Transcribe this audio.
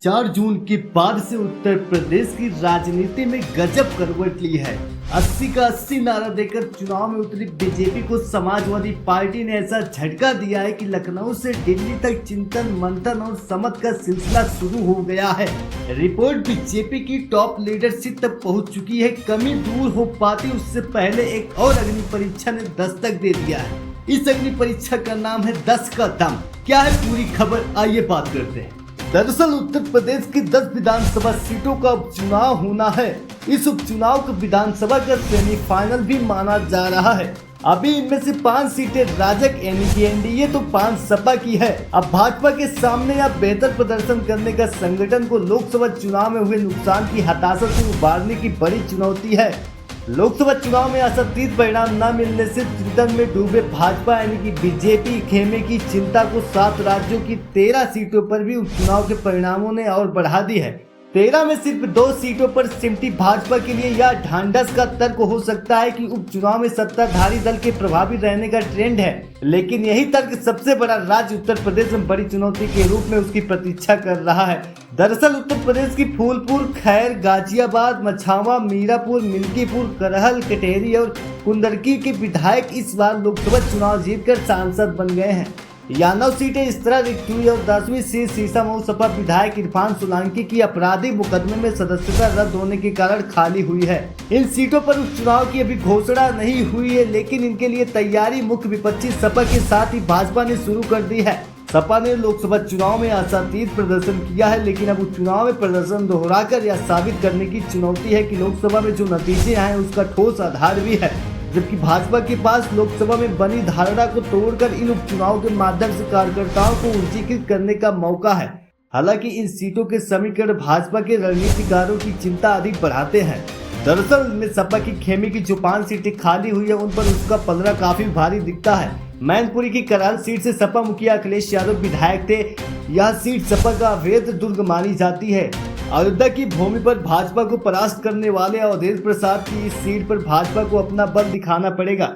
4 जून के बाद से उत्तर प्रदेश की राजनीति में गजब करवट ली है। 80 का 80 नारा देकर चुनाव में उतरी बीजेपी को समाजवादी पार्टी ने ऐसा झटका दिया है कि लखनऊ से दिल्ली तक चिंतन मंथन और समझ का सिलसिला शुरू हो गया है। रिपोर्ट बीजेपी की टॉप लीडरशिप तक पहुंच चुकी है। कमी दूर हो पाती उससे पहले एक और अग्नि परीक्षा ने दस्तक दे दिया है। इस अग्नि परीक्षा का नाम है 10 का दम। क्या है पूरी खबर, आइए बात करते हैं। दरअसल उत्तर प्रदेश की 10 विधानसभा सीटों का उपचुनाव होना है। इस उपचुनाव को विधानसभा का सेमीफाइनल भी माना जा रहा है। अभी इनमें से 5 सीटें राजग यानी कि एनडीए तो 5 सपा की है। अब भाजपा के सामने या बेहतर प्रदर्शन करने का संगठन को लोकसभा चुनाव में हुए नुकसान की हताशा से उबारने की बड़ी चुनौती है। लोकसभा चुनाव में आशातीत परिणाम न मिलने से चिंतन में डूबे भाजपा यानी कि बीजेपी खेमे की चिंता को 7 राज्यों की 13 सीटों पर भी उपचुनाव के परिणामों ने और बढ़ा दी है। 13 में सिर्फ 2 सीटों पर सिमटी भाजपा के लिए यह ढांढस का तर्क हो सकता है कि उपचुनाव में सत्ताधारी दल के प्रभावी रहने का ट्रेंड है, लेकिन यही तर्क सबसे बड़ा राज्य उत्तर प्रदेश में बड़ी चुनौती के रूप में उसकी प्रतीक्षा कर रहा है। दरअसल उत्तर प्रदेश की फूलपुर, खैर, गाजियाबाद, मछावा, मीरापुर, मिल्कीपुर, करहल, कटेरी और कुंदरकी के विधायक इस बार लोकसभा चुनाव जीतकर सांसद बन गए हैं। या 9 सीटें इस तरह रिक्त हुई और 10वीं सीट सीसामऊ सपा विधायक इरफान सोलंकी की आपराधिक मुकदमे में सदस्यता रद्द होने के कारण खाली हुई है। इन सीटों पर उपचुनाव की अभी घोषणा नहीं हुई है, लेकिन इनके लिए तैयारी मुख्य विपक्षी सपा के साथ ही भाजपा ने शुरू कर दी है। सपा ने लोकसभा चुनाव में आशातीत प्रदर्शन किया है, लेकिन अब उपचुनाव में प्रदर्शन दोहराकर यह साबित करने की चुनौती है कि लोकसभा में जो नतीजे आए उसका ठोस आधार भी है, जबकि भाजपा के पास लोकसभा में बनी धारणा को तोड़कर इन उपचुनाव के माध्यम से कार्यकर्ताओं को ऊर्जीकृत करने का मौका है। हालांकि इन सीटों के समीकरण भाजपा के रणनीतिकारों की चिंता अधिक बढ़ाते हैं। दरअसल इनमें सपा की खेमे की जो 5 सीटें खाली हुई है उन पर उसका पलड़ा काफी भारी दिखता है। मैनपुरी की करहल सीट से सपा मुखिया अखिलेश यादव विधायक थे। यह सीट सपा का अवैध दुर्ग मानी जाती है। अयोध्या की भूमि पर भाजपा को परास्त करने वाले अवधेश प्रसाद की इस सीट पर भाजपा को अपना बल दिखाना पड़ेगा।